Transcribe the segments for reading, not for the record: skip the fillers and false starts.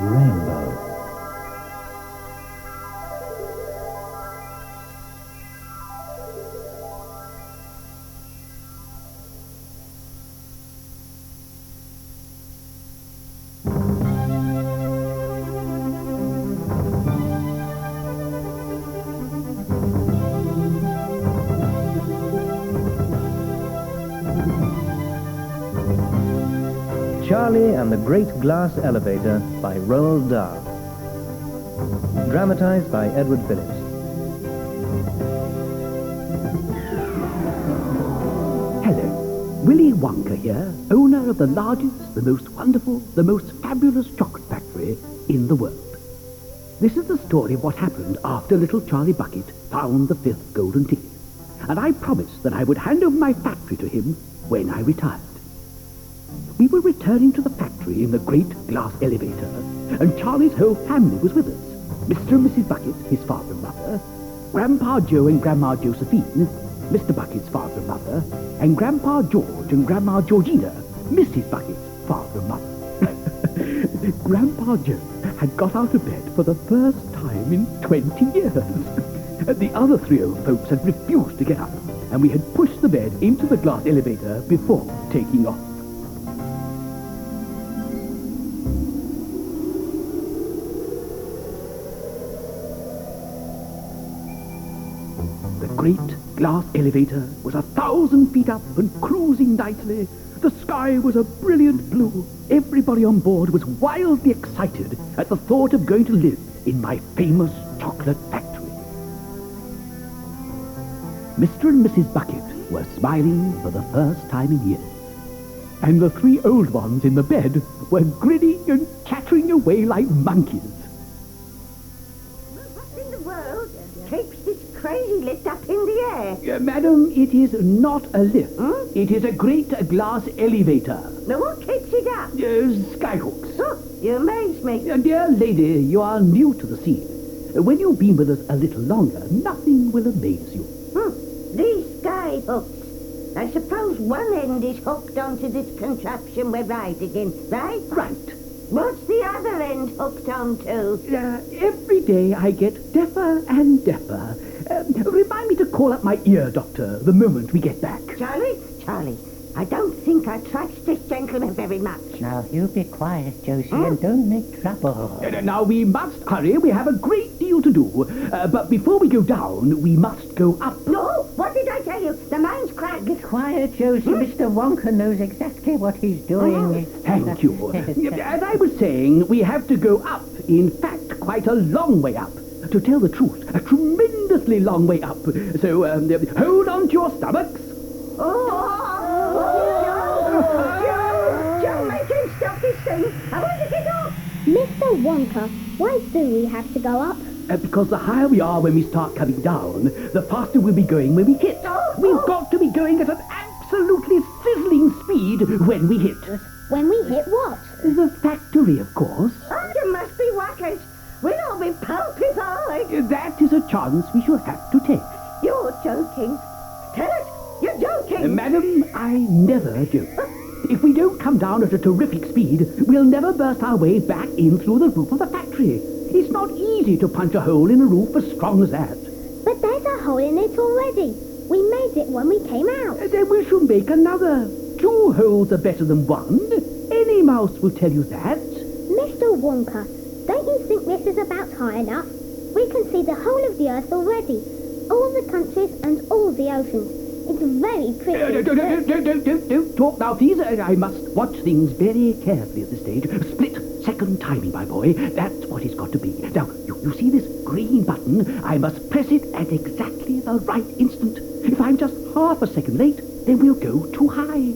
Rainbow. Charlie and the Great Glass Elevator by Roald Dahl. Dramatized by Edward Phillips. Hello, Willy Wonka here, owner of the largest, the most wonderful, the most fabulous chocolate factory in the world. This is the story of what happened after little Charlie Bucket found the 5th golden ticket, and I promised that I would hand over my factory to him when I retired. We were returning to the factory in the great glass elevator, and Charlie's whole family was with us. Mr. and Mrs. Bucket, his father and mother, Grandpa Joe and Grandma Josephine, Mr. Bucket's father and mother, and Grandpa George and Grandma Georgina, Mrs. Bucket's father and mother. Grandpa Joe had got out of bed for the first time in 20 years. The other 3 old folks had refused to get up, and we had pushed the bed into the glass elevator before taking off. The great glass elevator was 1,000 feet up and cruising nicely. The sky was a brilliant blue. Everybody on board was wildly excited at the thought of going to live in my famous chocolate factory. Mr. and Mrs. Bucket were smiling for the first time in years, and the 3 old ones in the bed were grinning and chattering away like monkeys. What in the world keeps this crazy lift up in the air? Madam, it is not a lift. It is a great glass elevator. Now what keeps it up? Skyhooks. Oh, you amaze me. Dear lady, you are new to the scene. When you've been with us a little longer, nothing will amaze you. These sky hooks. I suppose one end is hooked onto this contraption we're riding in, right? Right. What's the other end hooked onto? Every day I get deafer and deafer. Remind me to call up my ear doctor the moment we get back. Charlie, I don't think I trust this gentleman very much. Now, you be quiet, Josie, and don't make trouble. Now, we must hurry. We have a great deal to do. But before we go down, we must go up. No, what did I tell you? The man's cracked. Be quiet, Josie. Mr. Wonka knows exactly what he's doing. Thank you. As I was saying, we have to go up. In fact, quite a long way up. To tell the truth, a tremendously long way up. So, hold on to your stomachs. Joe, make him stop this thing. I want to get off. Mr. Wonka, why do we have to go up? Because the higher we are when we start coming down, the faster we'll be going when we hit. We've got to be going at an absolutely sizzling speed when we hit. When we hit what? The factory, of course. Oh, you must be whackers. We'll all be pulpified. That is a chance we shall have to take. You're joking. Tell us, you're joking. Madam, I never joke. If we don't come down at a terrific speed, we'll never burst our way back in through the roof of the factory. It's not easy to punch a hole in a roof as strong as that. But there's a hole in it already. We made it when we came out. Then we shall make another. 2 holes are better than 1. Any mouse will tell you that. Mr. Wonka, don't you think this is about high enough? We can see the whole of the earth already. All the countries and all the oceans. It's very pretty. Don't talk now, please. I must watch things very carefully at this stage. Split-second timing, my boy. That's what it's got to be. Now, you see this green button? I must press it at exactly the right instant. If I'm just half a second late, then we'll go too high.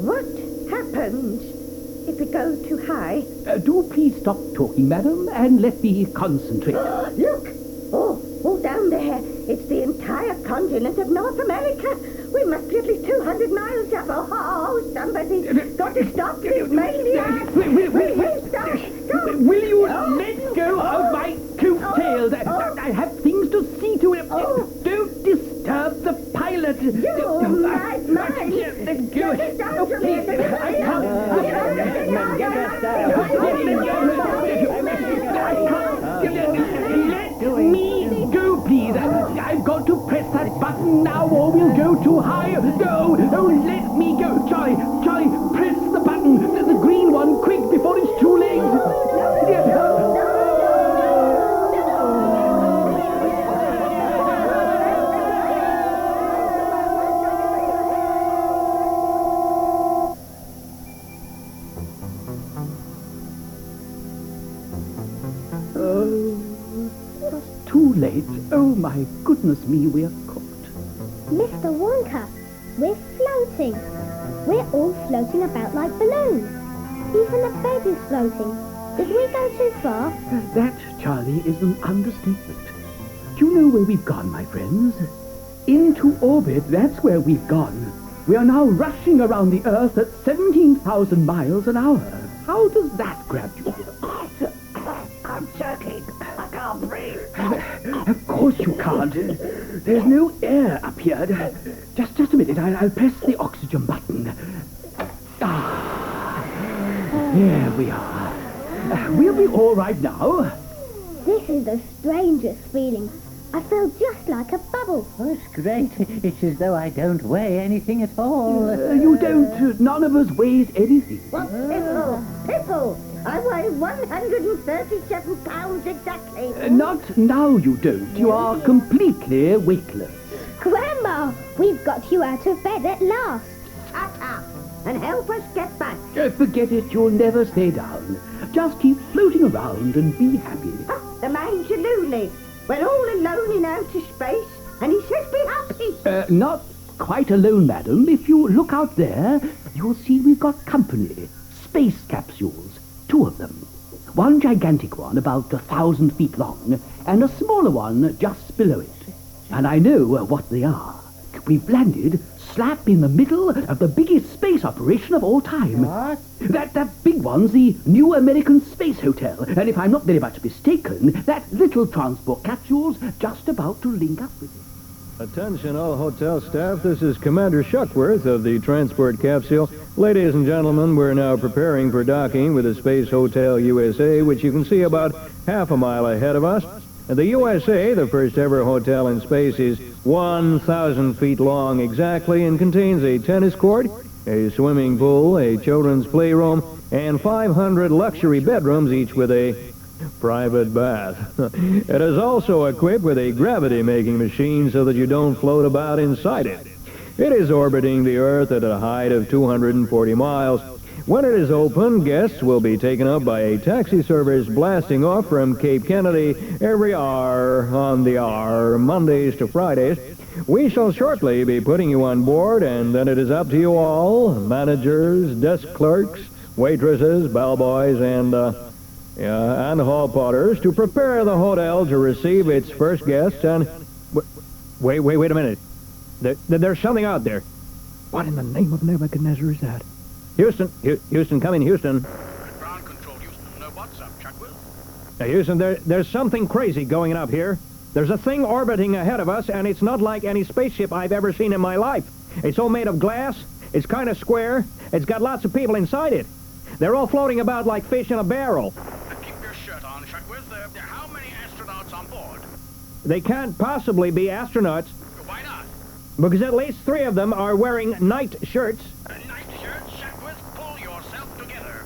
What happens if we go too high? Do please stop talking, madam, and let me concentrate. Look! Oh, down there. It's the entire continent of North America. We must be at least 200 miles up. Oh, somebody's got to stop this maniac. Will stop? Will you let go of my coattails? I have things to see to. Don't disturb the let's... You my. Let go. Get down Oh, to please, me. I can't. Get us down. Let me go, please. I've got to press that button now or we'll go too high. No, let me go. Charlie, press the button. The green one, quick, before it's too late. Too late. Oh, my goodness me, we're cooked. Mr. Wonka, we're floating. We're all floating about like balloons. Even the bed is floating. Did we go too far? That, Charlie, is an understatement. Do you know where we've gone, my friends? Into orbit, that's where we've gone. We are now rushing around the Earth at 17,000 miles an hour. How does that grab you? I'm choking. I can't breathe. Of course you can't. There's no air up here. Just a minute. I'll press the oxygen button. There we are. We'll be all right now. This is the strangest feeling. I feel just like a bubble. Oh, it's great. It's as though I don't weigh anything at all. You don't. None of us weighs anything. What? Piffle! I weigh 137 pounds exactly. Not now you don't. You are completely weightless. Grandma, we've got you out of bed at last. Shut up and help us get back. Forget it. You'll never stay down. Just keep floating around and be happy. The man's a loony. We're all alone in outer space, and he says be happy. Not quite alone, madam. If you look out there, you'll see we've got company. Space capsules. 2 of them. One gigantic one about 1,000 feet long, and a smaller one just below it. And I know what they are. We've landed slap in the middle of the biggest space operation of all time. What? That big one's the New American Space Hotel. And if I'm not very much mistaken, that little transport capsule's just about to link up with it. Attention all hotel staff, this is Commander Shuckworth of the transport capsule. Ladies and gentlemen, we're now preparing for docking with the Space Hotel USA, which you can see about half a mile ahead of us. The USA, the first ever hotel in space, is 1,000 feet long exactly and contains a tennis court, a swimming pool, a children's playroom, and 500 luxury bedrooms, each with a private bath. It is also equipped with a gravity-making machine so that you don't float about inside it. It is orbiting the Earth at a height of 240 miles. When it is open, guests will be taken up by a taxi service blasting off from Cape Kennedy every hour on the hour, Mondays to Fridays. We shall shortly be putting you on board, and then it is up to you all, managers, desk clerks, waitresses, bellboys, and hall porters, to prepare the hotel to receive its first guests. And wait a minute. There's something out there. What in the name of Nebuchadnezzar is that? Houston, come in, Houston. Ground control, Houston. What's up, Chuckwill? Houston, there's something crazy going up here. There's a thing orbiting ahead of us, and it's not like any spaceship I've ever seen in my life. It's all made of glass. It's kind of square. It's got lots of people inside it. They're all floating about like fish in a barrel. Keep your shirt on, Chuckwill. How many astronauts on board? They can't possibly be astronauts, Why not? because at least 3 of them are wearing night shirts. Night shirt, Chuckwill. Pull yourself together.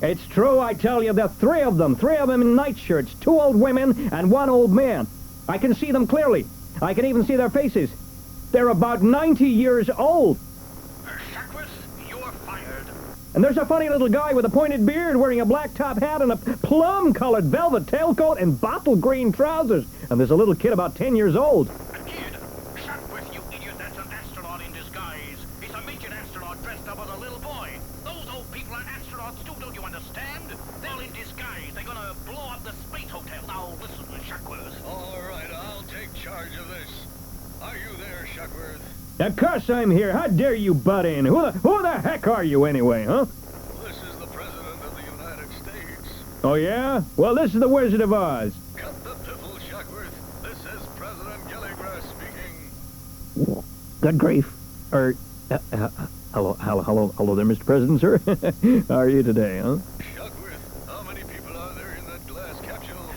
It's true, I tell you, there are 3 of them in night shirts, 2 old women and 1 old man. I can see them clearly. I can even see their faces. They're about 90 years old. Chuckwill, you're fired. And there's a funny little guy with a pointed beard wearing a black top hat and a plum-colored velvet tailcoat and bottle green trousers. And there's a little kid about 10 years old. A kid? Chuckwill, you idiot, that's an astronaut in disguise. He's a midget astronaut dressed up as a little boy. Those old people are astronauts too, don't you understand? They're all in disguise. They're gonna blow up the space hotel. Now listen, Chuckwill. All right, I'll take charge of this. Are you there, Shuckworth? Of course I'm here. How dare you butt in? Who the heck are you anyway, huh? This is the President of the United States. Oh, yeah? Well, this is the Wizard of Oz. Cut the piffle, Shuckworth. This is President Gilligrass speaking. Good grief. Hello there, Mr. President, sir. How are you today, huh? Shuckworth, how many people are there in that glass capsule?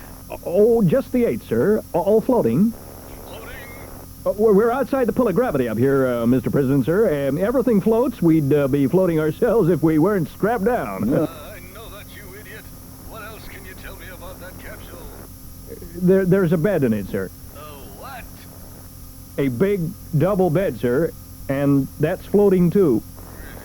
Oh, just the 8, sir. All floating. Floating? We're outside the pull of gravity up here, Mr. President, sir. Everything floats. We'd be floating ourselves if we weren't strapped down. I know that, you idiot. What else can you tell me about that capsule? There's a bed in it, sir. What? A big double bed, sir. And that's floating, too.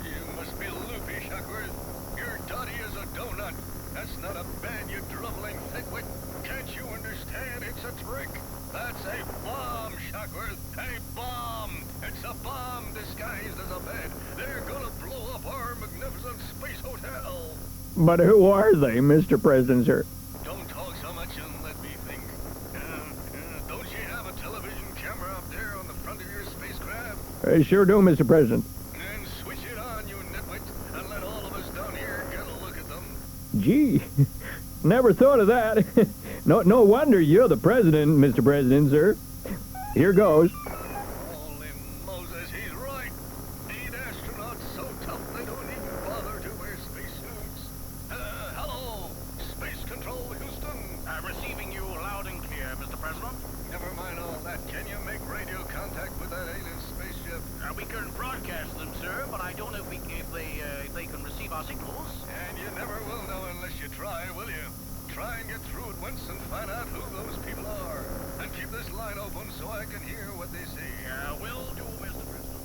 You must be loopy, Shuckworth. You're dotty as a donut. That's not a bed, you driveling thickwit. Can't you understand? It's a trick. That's a bomb, Shuckworth. A bomb. It's a bomb disguised as a bed. They're gonna blow up our magnificent space hotel. But who are they, Mr. President, sir? Don't talk so much and let me think. Don't you have a television camera up there on the front of your spacecraft? Sure do, Mr. President. Then switch it on, you nitwit, and let all of us down here get a look at them. Gee, never thought of that. No wonder you're the president, Mr. President, sir. Here goes. Holy Moses, he's right. 8 astronauts so tough they don't even bother to wear spacesuits. Hello, Space Control, Houston. Receiving you loud and clear, Mr. President. Never mind all that. Can you make radio contact with that alien spaceship? We can broadcast them, sir, but I don't know if they can receive our signals. And you never will know unless you try, will you? Try and get through it once and find out who those people are. And keep this line open so I can hear what they say. Will do, Mr. President.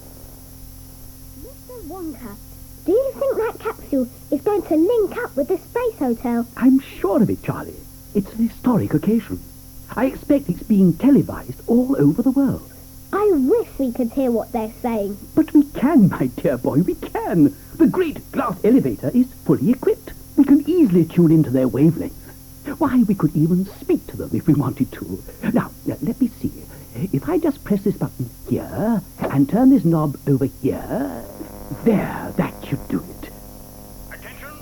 Mr. Wonka, do you think that capsule is going to link up with the space hotel? I'm sure of it, Charlie. It's an historic occasion. I expect it's being televised all over the world. I wish we could hear what they're saying. But we can, my dear boy, we can. The great glass elevator is fully equipped. We can easily tune into their wavelength. Why, we could even speak to them if we wanted to. Now, let me see. If I just press this button here and turn this knob over here, there, that should do it. Attention,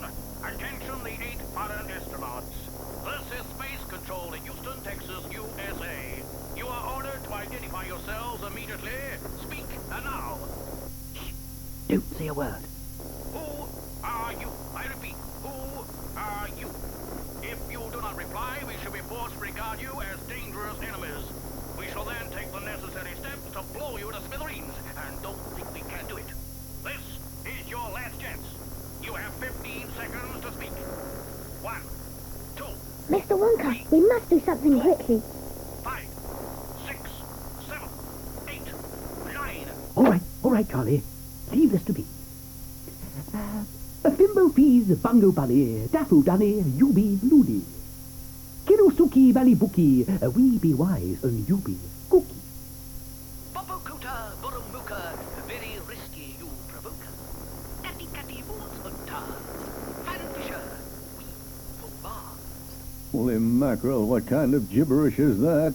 the 8 foreign astronauts. This is Space Control in Houston, Texas, USA. You are ordered to identify yourselves immediately. Speak now. Shh, don't say a word. Who are you? I repeat, who are you? If you do not reply, we shall be forced to regard you as dangerous enemies. We shall then take the necessary steps to blow you to smithereens, and don't think we can do it. This is your last chance. You have 15 seconds to speak. 1, 2, Mr. Wonka, we must do something quickly. 5, 6, 7, 8, 9. All right, Charlie. Leave this to me. Fimbo fees, bungo bunny, daffo dunny, you be loony. Kirusuki balibuki, we be wise and you be cookie. Popokuta, burumuka, very risky you provoke. Catty catty boots untar. Fan fisher, we for bars. Holy mackerel, what kind of gibberish is that?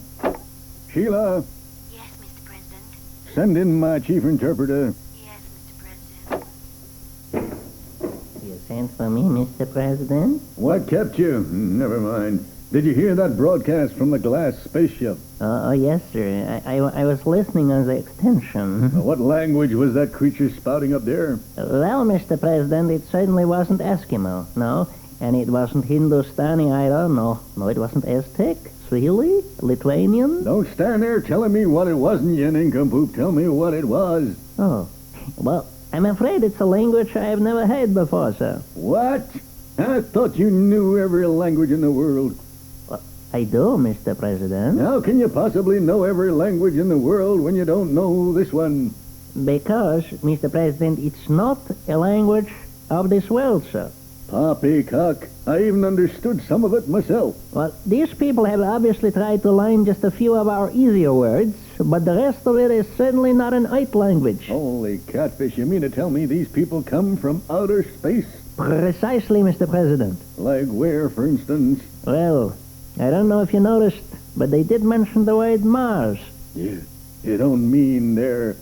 Sheila, Yes, Mr. President. send in my chief interpreter. Yes, Mr. President. You sent for me, Mr. President? What kept you? Never mind. Did you hear that broadcast from the glass spaceship? Oh, yes, sir. I was listening on the extension. What language was that creature spouting up there? Well, Mr. President, it certainly wasn't Eskimo, no. And it wasn't Hindustani either, no. No, it wasn't Aztec, Swahili, Lithuanian. Don't stand there telling me what it wasn't, you nincompoop. Tell me what it was. Oh, well, I'm afraid it's a language I've never heard before, sir. What? I thought you knew every language in the world. Well, I do, Mr. President. How can you possibly know every language in the world when you don't know this one? Because, Mr. President, it's not a language of this world, sir. Poppycock. I even understood some of it myself. Well, these people have obviously tried to learn just a few of our easier words, but the rest of it is certainly not an Earth language. Holy catfish, you mean to tell me these people come from outer space? Precisely, Mr. President. Like where, for instance? Well, I don't know if you noticed, but they did mention the word Mars. You don't mean they're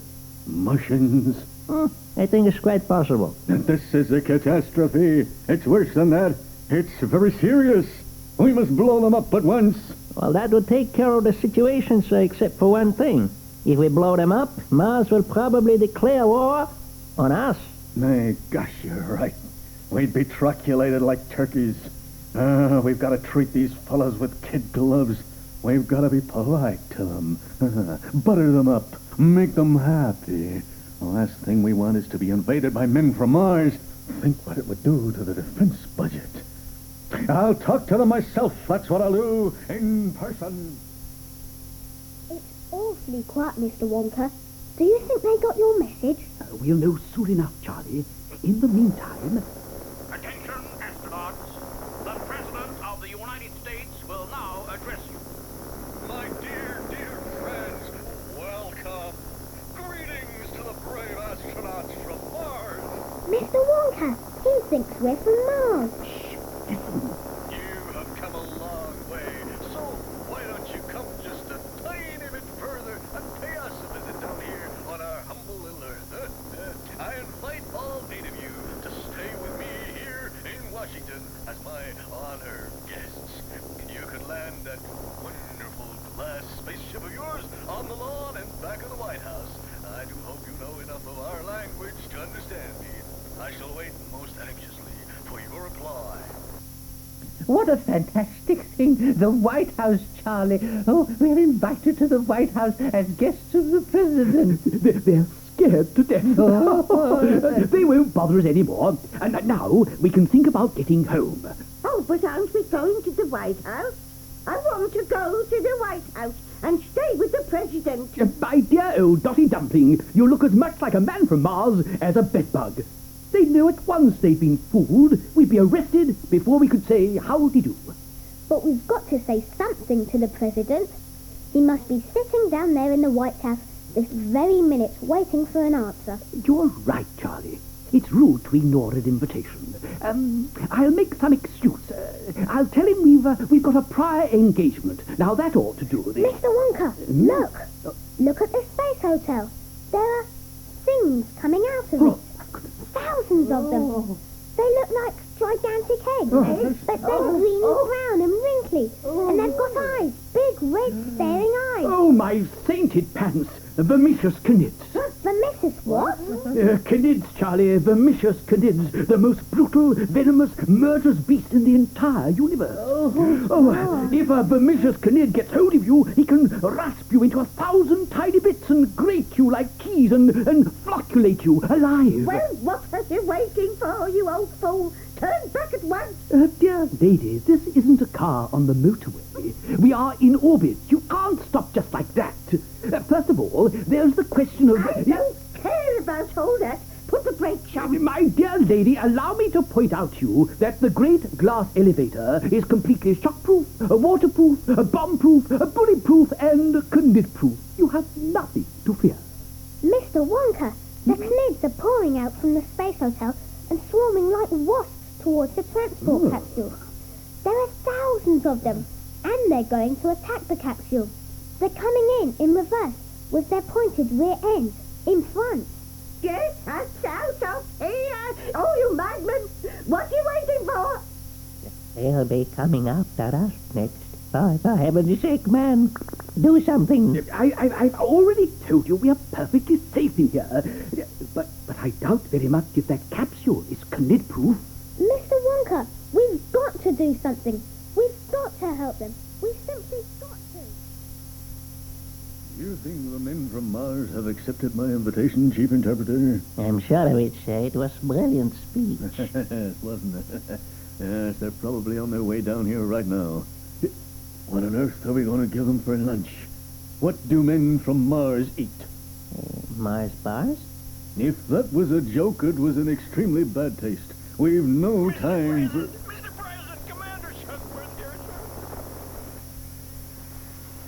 Martians? I think it's quite possible. This is a catastrophe. It's worse than that. It's very serious. We must blow them up at once. Well, that would take care of the situation, sir, except for one thing. If we blow them up, Mars will probably declare war on us. Nay, gosh, you're right. We'd be truculated like turkeys. We've got to treat these fellows with kid gloves. We've got to be polite to them. Butter them up. Make them happy. The last thing we want is to be invaded by men from Mars. Think what it would do to the defense budget. I'll talk to them myself. That's what I'll do in person. It's awfully quiet, Mr. Wonka. Do you think they got your message? We'll know soon enough, Charlie. In the meantime... Attention, astronauts. The President of the United States will now address you. My dear, dear friends, welcome. Greetings to the brave astronauts from Mars. Mr. Wonka, he thinks we're from Mars. You have come a long way, so why don't you come just a tiny bit further and pay us a visit down here on our humble little Earth, huh? I invite all 8 of you to stay with me here in Washington as my honored guests. You can land that wonderful glass spaceship of yours on the lawn and back of the White House. I do hope you know enough of our language to understand me. I shall wait most anxiously for your reply. What a fantastic thing. The White House, Charlie. Oh, we're invited to the White House as guests of the President. They're scared to death. They won't bother us anymore. And now we can think about getting home. Oh, but aren't we going to the White House? I want to go to the White House and stay with the President. My dear old Dotty Dumpling, you look as much like a man from Mars as a bedbug. They'd know at once they'd been fooled. We'd be arrested before we could say howdy-do. But we've got to say something to the President. He must be sitting down there in the White House this very minute waiting for an answer. You're right, Charlie. It's rude to ignore an invitation. I'll make some excuse. I'll tell him we've got a prior engagement. Now that ought to do this. Mr. Wonka, look. Look at the space hotel. There are things coming out of it. Thousands of them. They look like gigantic eggs, but they're greeny brown and wrinkly. And they've got eyes, big, red, staring eyes. Oh, my sainted pants. Vermicious canids. Vermicious what? Canids, Charlie. Vermicious canids. The most brutal, venomous, murderous beast in the entire universe. If a vermicious canid gets hold of you, he can rasp you into 1,000 tiny bits and grate you like cheese and flocculate you alive. Well, what are you waiting for, you old fool? Turn back at once. Dear lady, this isn't a car on the motorway. We are in orbit. You can't stop just like that. First of all, there's the question of... I don't care about all that. Put the brakes on. My dear lady, allow me to point out to you that the great glass elevator is completely shockproof, waterproof, bomb-proof, bulletproof, and canid-proof. You have nothing to fear. Mr. Wonka, the canids are pouring out from the space hotel and swarming like wasps towards the transport capsule. There are thousands of them, and they're going to attack the capsule. They're coming in reverse, with their pointed rear ends, in front. Get us out of here! Oh, you madman! What are you waiting for? They'll be coming after us next. For heaven's sake, man, do something. I've already told you we are perfectly safe in here. But I doubt very much if that capsule is canid-proof. Mr. Wonka, we've got to do something. We've got to help them. We've simply got to. You think the men from Mars have accepted my invitation, Chief Interpreter? I'm sure of it, sir. It was a brilliant speech. Wasn't it? Yes, they're probably on their way down here right now. What on earth are we going to give them for lunch? What do men from Mars eat? Mars bars? If that was a joke, it was an extremely bad taste. We've no time for... Mr. President, Commander Shuckworth here,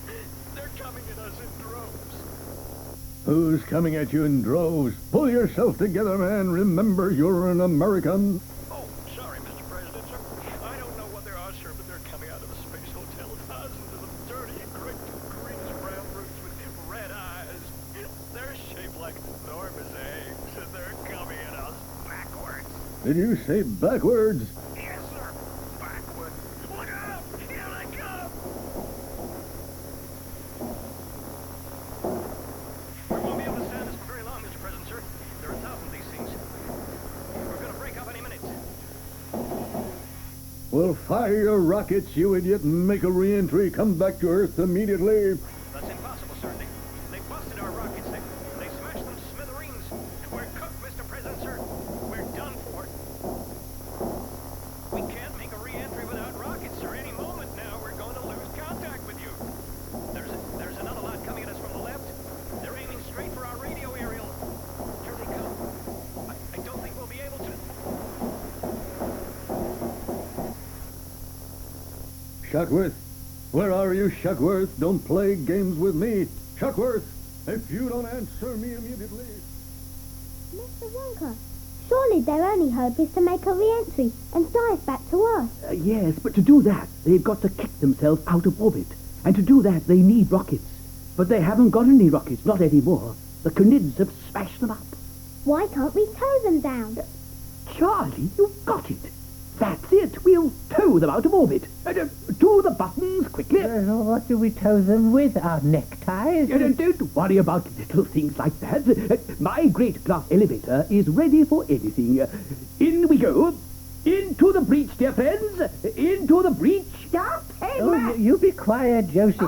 sir. They're coming at us in droves. Who's coming at you in droves? Pull yourself together, man. Remember, you're an American. Oh, sorry, Mr. President, sir. I don't know what they are, sir, but they're coming out of the space hotel. Thousands of them, dirty, greenish brown brutes with red eyes. They're shaped like enormous eggs, and they're coming at us backwards. Did you say backwards? Yes, sir. Backwards. Look out! Here they come! Well, fire your rockets, you idiot, and make a re-entry. Come back to Earth immediately. That's impossible, sir. They busted our rockets. They smashed them to smithereens. We're cooked, Mr. President, sir. We're done for. We can't make a re-entry without rockets, sir. Any moment now, we're going to lose contact with you. There's another lot coming at us from the left. They're aiming straight for our radio aerial. Here they come. I don't think we'll be able to... Shuckworth, where are you, Shuckworth? Don't play games with me. Shuckworth, if you don't answer me immediately... Mr. Wonka, surely their only hope is to make a re-entry and dive back to Earth. Yes, but to do that, they've got to kick themselves out of orbit. And to do that, they need rockets. But they haven't got any rockets, not anymore. The Canids have smashed them up. Why can't we tow them down? Charlie, you've got it. That's it. We'll tow them out of orbit. To the buttons, quickly. What do we tow them with? Our neckties? Don't worry about little things like that. My great glass elevator is ready for anything. In we go. Into the breach, dear friends. Into the breach. Stop him! Oh, you be quiet, Josie.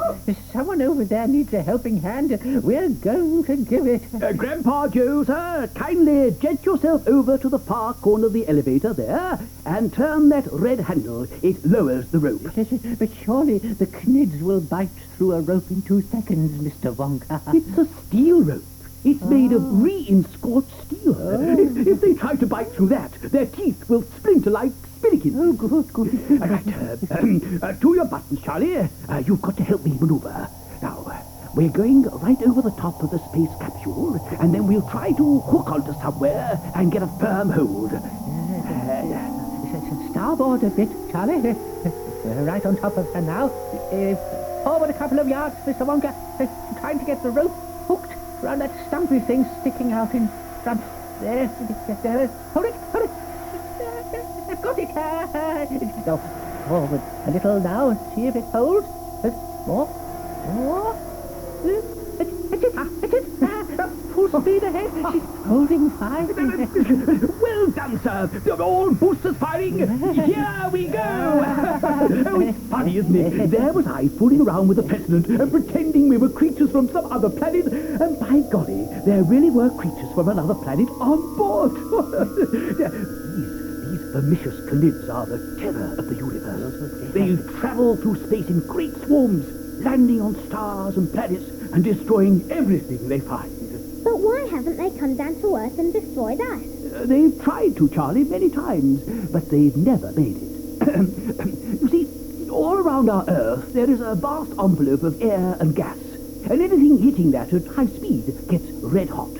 Someone over there needs a helping hand. We're going to give it. Grandpa Joe, sir, kindly jet yourself over to the far corner of the elevator there and turn that red handle. It lowers the rope. But surely the Cnids will bite through a rope in 2 seconds, Mr. Wonka. It's a steel rope. It's made of re-inscorched steel. If they try to bite through that, their teeth will splinter like spinnikins. Oh, good. Right, to your buttons, Charlie. You've got to help me maneuver. Now, we're going right over the top of the space capsule, and then we'll try to hook onto somewhere and get a firm hold. Starboard a bit, Charlie. Right on top of her now. Forward a couple of yards, Mr. Wonka. Trying to get the rope hooked around that stumpy thing sticking out in front. There. Hold it. I've got it. Go forward a little now. See if it holds. More. That's it. Full speed ahead. She's holding fine. Well done, sir. All boosters firing. Here we go. Oh, it's funny, isn't it? There was I fooling around with the president and pretending we were creatures from some other planet. And by golly, there really were creatures from another planet on board. These pernicious Canids are the terror of the universe. They travel through space in great swarms, landing on stars and planets and destroying everything they find. But why haven't they come down to Earth and destroyed us? They've tried to, Charlie, many times, but they've never made it. You see, all around our Earth, there is a vast envelope of air and gas, and anything hitting that at high speed gets red hot.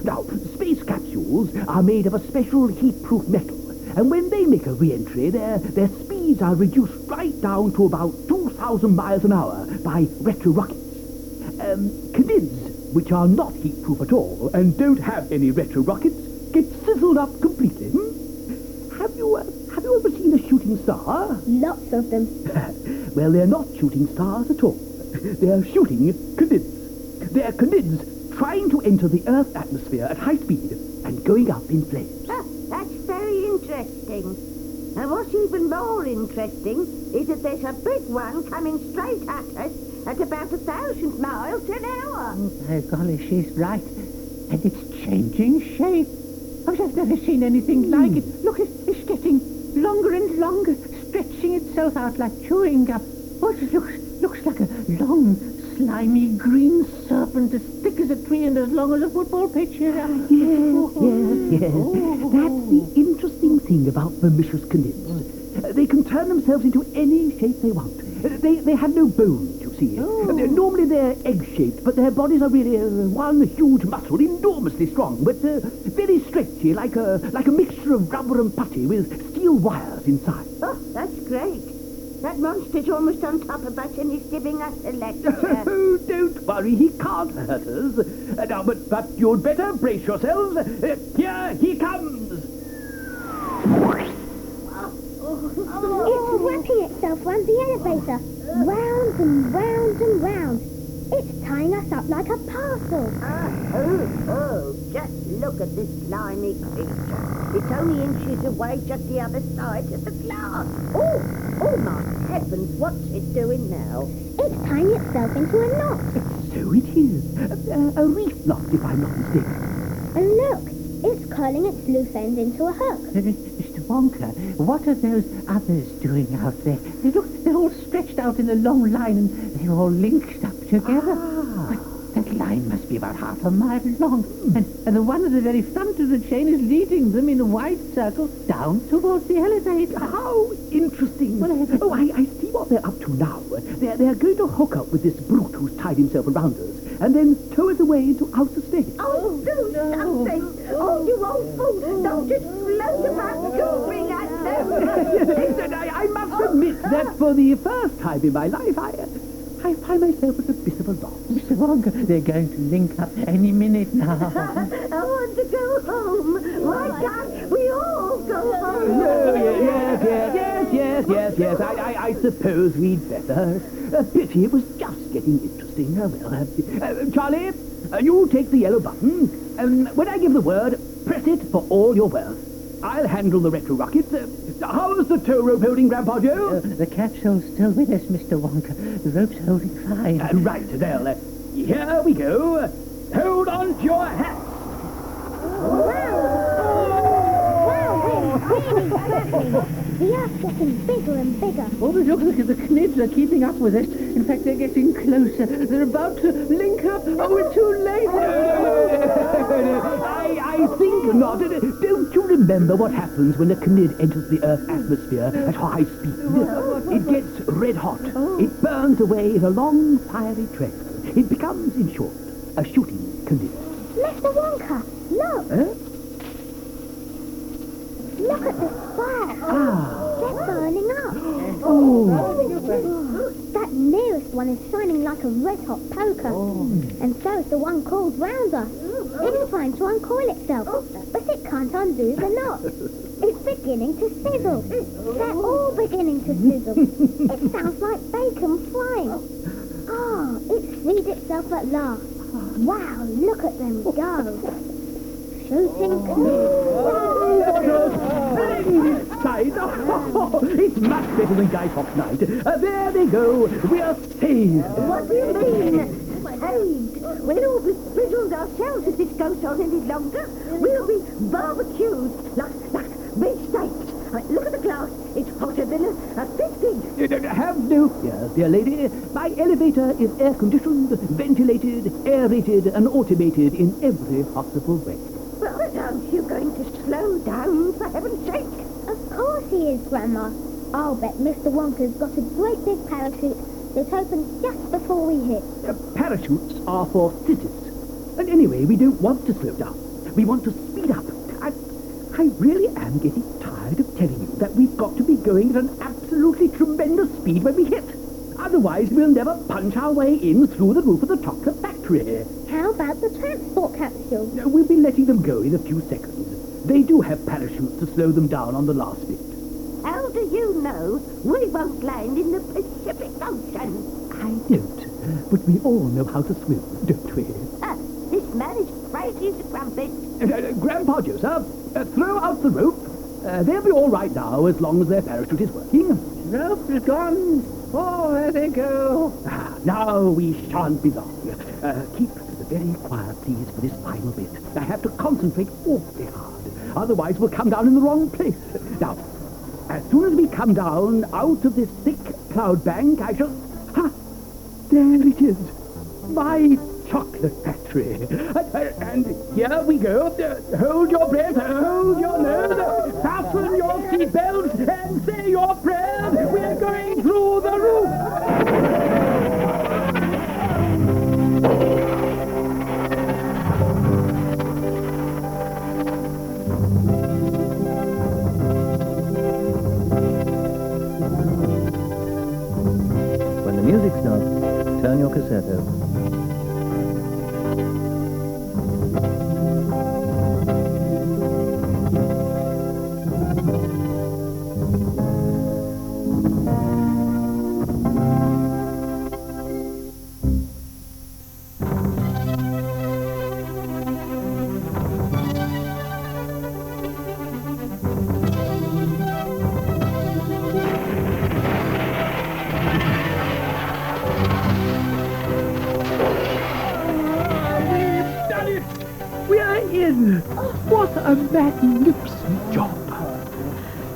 Now, space capsules are made of a special heat-proof metal, and when they make a re-entry, their speeds are reduced right down to about 2,000 miles an hour by retro-rockets. Canids, which are not heat-proof at all and don't have any retro-rockets, get sizzled up completely. Have you ever seen a shooting star? Lots of them. Well, they're not shooting stars at all. They're shooting Canids. They're Canids trying to enter the Earth's atmosphere at high speed and going up in flames. That's very interesting. And what's even more interesting is that there's a big one coming straight at us at about 1,000 miles an hour. Oh, golly, she's right. And it's changing shape. I've never seen anything like it. Look, it's getting longer and longer, stretching itself out like chewing gum. Oh, it looks like a long, slimy green serpent as thick as a tree and as long as a football pitch. Yes. That's the interesting thing about pernicious Canids. They can turn themselves into any shape they want. They have no bones, you see. Normally they're egg-shaped, but their bodies are really one huge muscle, enormously strong, but very stretchy, like a mixture of rubber and putty with steel wires inside. Oh, that's great. That monster's almost on top of us and he's giving us a lecture. Oh, don't worry, he can't hurt us. Now, but you'd better brace yourselves. Here he comes. It's wrapping itself round the elevator. Round and round and round. It's tying us up like a parcel. Just look at this slimy creature. It's only inches away, just the other side of the glass. Oh, my heavens, what's it doing now? It's tying itself into a knot. So it is. A reef knot, if I'm not mistaken. And look, it's curling its loose end into a hook. Mr. Wonka, what are those others doing out there? They're all stretched out in a long line and they're all linked up together. But that line must be about half a mile long. And the one at the very front of the chain is leading them in a wide circle down towards the elevator. How interesting. Well, I see what they're up to now. They're going to hook up with this brute who's tied himself around us and then tow us away into outer space. Oh, do something. Oh, you old fool. Don't just float about goofing at them. I must admit that for the first time in my life, I find myself at a bit of a loss. Mr. Wonka, they're going to link up any minute now. I want to go home. Why can't we all go home? Yes. I suppose we'd better. Pity, it was just getting interesting. Well, Charlie, you take the yellow button. When I give the word, press it for all you're worth. I'll handle the retro rockets. How's the tow rope holding, Grandpa Joe? The capsule's still with us, Mr. Wonka. The rope's holding fine. Right, well, here we go. Hold on to your hats. The Earth's getting bigger and bigger. Oh, but look, the Knids are keeping up with us. In fact, they're getting closer. They're about to link up. Oh, we're too late. I think not. Don't you remember what happens when a Knid enters the Earth's atmosphere at high speed? It gets red hot. It burns away in a long, fiery trail. It becomes, in short, a shooting Knid. Mr. Wonka, look. Huh? Look at the sparks. They're burning up. That nearest one is shining like a red-hot poker. And so is the one called Rounder. It's trying to uncoil itself, but it can't undo the knot. It's beginning to sizzle. They're all beginning to sizzle. It sounds like bacon frying. It's freed itself at last. Wow, look at them go. Shooting It's much better than Guy Fawkes Night. There they go. We are saved. What do you mean? Saved? We'll all be frizzled ourselves if this goes on any longer. We'll be barbecued like big steaks. Look at the glass. It's hotter than a fisting. Have no fear, dear lady. My elevator is air-conditioned, ventilated, aerated, and automated in every possible way. Well, aren't you going to slow down, for heaven's sake? Of course he is, Grandma. I'll bet Mr. Wonka's got a great big parachute that opens just before we hit. Parachutes are for sissies. And anyway, we don't want to slow down. We want to speed up. I really am getting tired of telling you that we've got to be going at an absolutely tremendous speed when we hit. Otherwise, we'll never punch our way in through the roof of the chocolate factory. How about the transport capsule? We'll be letting them go in a few seconds. They do have parachutes to slow them down on the last bit. How do you know we won't land in the Pacific Ocean? I don't, but we all know how to swim, don't we? This man is crazy as a crumpet. Grandpa Joseph, throw out the rope. They'll be all right now as long as their parachute is working. Rope is gone. Oh, there they go. Now we shan't be long. Keep very quiet, please, for this final bit. I have to concentrate awfully hard. Otherwise, we'll come down in the wrong place. Now, as soon as we come down out of this thick cloud bank, I shall... There it is. My chocolate factory. And here we go. Hold your breath, hold your nerves, fasten your seatbelts, and say your prayers. We're going through the roof. When the music stops, turn your cassette over. We're in! What a magnificent job!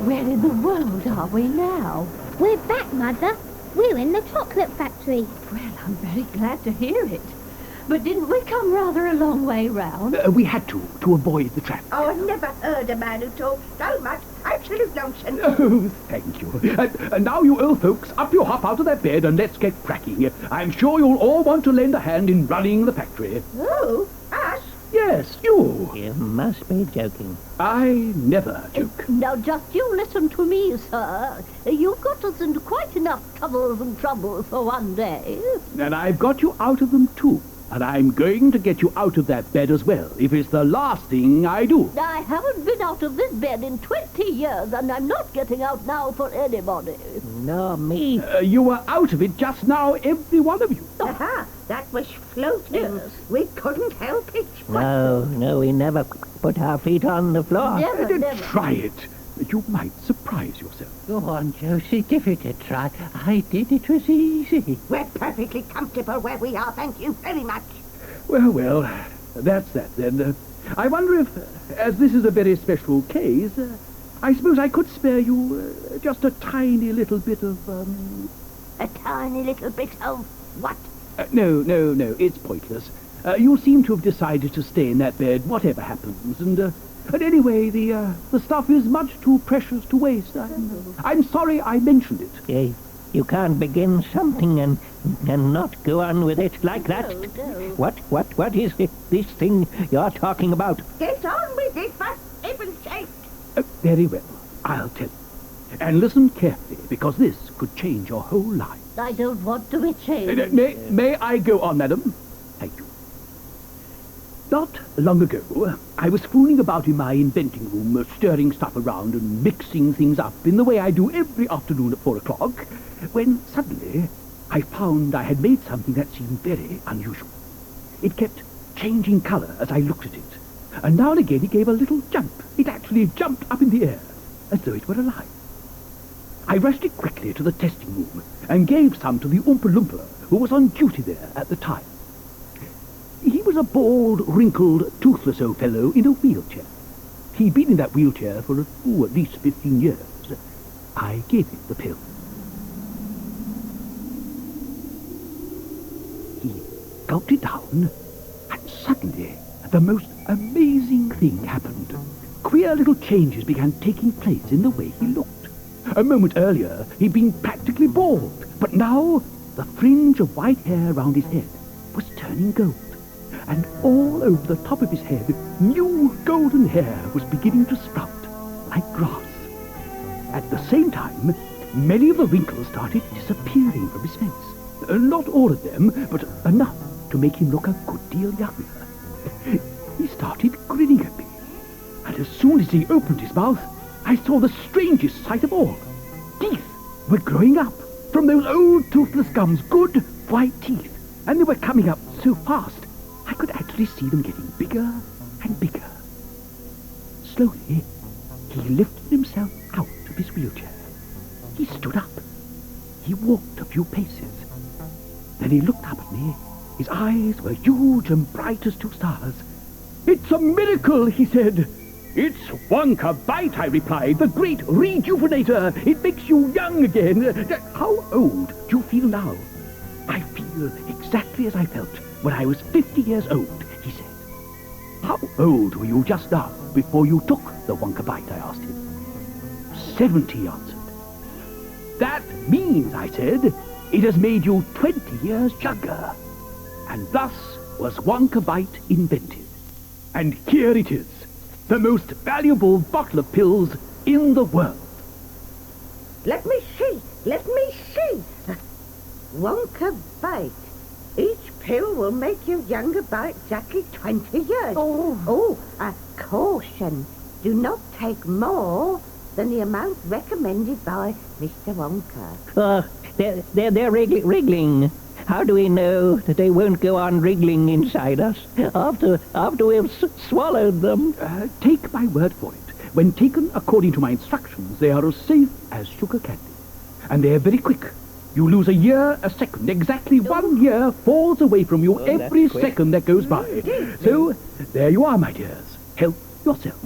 Where in the world are we now? We're back, Mother. We're in the chocolate factory. Well, I'm very glad to hear it. But didn't we come rather a long way round? We had to avoid the traffic. Oh, I've never heard a man who talks so much absolute nonsense. Oh, thank you. And now you old folks, up you hop out of that bed and let's get cracking. I'm sure you'll all want to lend a hand in running the factory. Oh, us? Yes, you. You must be joking. I never joke. Now, just you listen to me, sir. You've got us into quite enough troubles and troubles for one day. And I've got you out of them too. And I'm going to get you out of that bed as well, if it's the last thing I do. I haven't been out of this bed in 20 years, and I'm not getting out now for anybody. No, me. You were out of it just now, every one of you. Aha, that was floating. Yes. We couldn't help it. No, we never put our feet on the floor. Never. Try it. You might surprise yourself. Go on, Josie, give it a try. I did, it was easy. We're perfectly comfortable where we are, thank you very much. Well, that's that then. I wonder if, as this is a very special case, I suppose I could spare you just a tiny little bit of, A tiny little bit of what? No, it's pointless. You seem to have decided to stay in that bed, whatever happens, and anyway, the stuff is much too precious to waste. I'm sorry I mentioned it. You can't begin something and not go on with it like that. No. What is this thing you're talking about? Get on with it, for heaven's sake. Very well, I'll tell you. And listen carefully, because this could change your whole life. I don't want to be changed. May I go on, madam? Thank you. Not long ago, I was fooling about in my inventing room, stirring stuff around and mixing things up in the way I do every afternoon at 4 o'clock, when suddenly I found I had made something that seemed very unusual. It kept changing colour as I looked at it, and now and again it gave a little jump. It actually jumped up in the air, as though it were alive. I rushed it quickly to the testing room and gave some to the Oompa Loompa, who was on duty there at the time. He was a bald, wrinkled, toothless old fellow in a wheelchair. He'd been in that wheelchair for at least 15 years. I gave him the pill. He gulped it down, and suddenly the most amazing thing happened. Queer little changes began taking place in the way he looked. A moment earlier, he'd been practically bald, but now the fringe of white hair round his head was turning gold. And all over the top of his head, new golden hair was beginning to sprout, like grass. At the same time, many of the wrinkles started disappearing from his face. Not all of them, but enough to make him look a good deal younger. He started grinning at me, and as soon as he opened his mouth, I saw the strangest sight of all. Teeth were growing up from those old toothless gums, good white teeth, and they were coming up so fast I could actually see them getting bigger and bigger. Slowly, he lifted himself out of his wheelchair. He stood up. He walked a few paces. Then he looked up at me. His eyes were huge and bright as 2 stars. "It's a miracle," he said. "It's Wonka Bite," I replied, "the great rejuvenator. It makes you young again. How old do you feel now?" "I feel exactly as I felt when I was 50 years old," he said. "How old were you just now, before you took the Wonka Bite?" I asked him. 70, he answered. "That means," I said, "it has made you 20 years younger." And thus was Wonka Bite invented. And here it is, the most valuable bottle of pills in the world. Let me see. Wonka Bite. Each pill will make you younger by exactly 20 years. Caution. Do not take more than the amount recommended by Mr. Wonka. They're wriggling. How do we know that they won't go on wriggling inside us after we've swallowed them? Take my word for it. When taken according to my instructions, they are as safe as sugar candy. And they are very quick. You lose a year, a second. Exactly 1 year falls away from you every second that goes by. So, there you are, my dears. Help yourselves.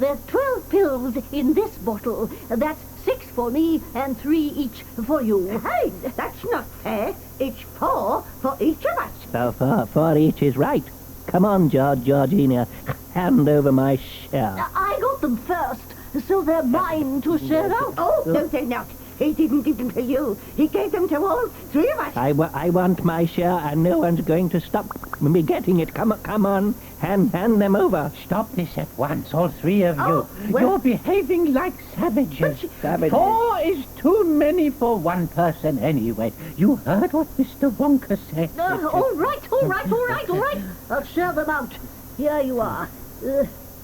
There's 12 pills in this bottle. That's 6 for me and 3 each for you. Hey, that's not fair. It's 4 for each of us. So four each is right. Come on, Georgina. Hand over my share. I got them first, so they're mine to share out. Oh, no, they're not. He didn't give them to you. He gave them to all 3 of us. I want my share, and no one's going to stop me getting it. Come on. Hand them over. Stop this at once, all 3 of you. Oh, well- You're behaving like savages. 4 is too many for 1 person anyway. You heard what Mr. Wonka said. All right. I'll share them out. Here you are.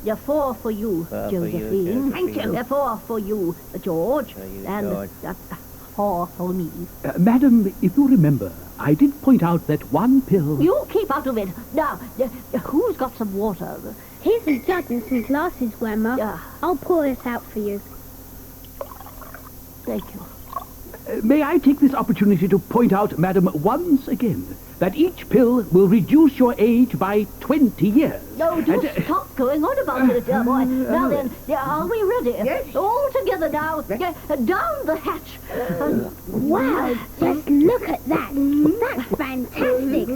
They're 4 for you, Josephine. Thank you. They're 4 for you, George. And 4 for me. Madam, if you remember, I did point out that 1 pill... You keep out of it. Now, who's got some water? Here's a jug and some glasses, Grandma. I'll pour it out for you. Thank you. May I take this opportunity to point out, madam, once again, that each pill will reduce your age by 20 years. No, just stop going on about it, dear boy. Now then, are we ready? Yes. All together now. Down the hatch. Wow, just look at that. That's fantastic.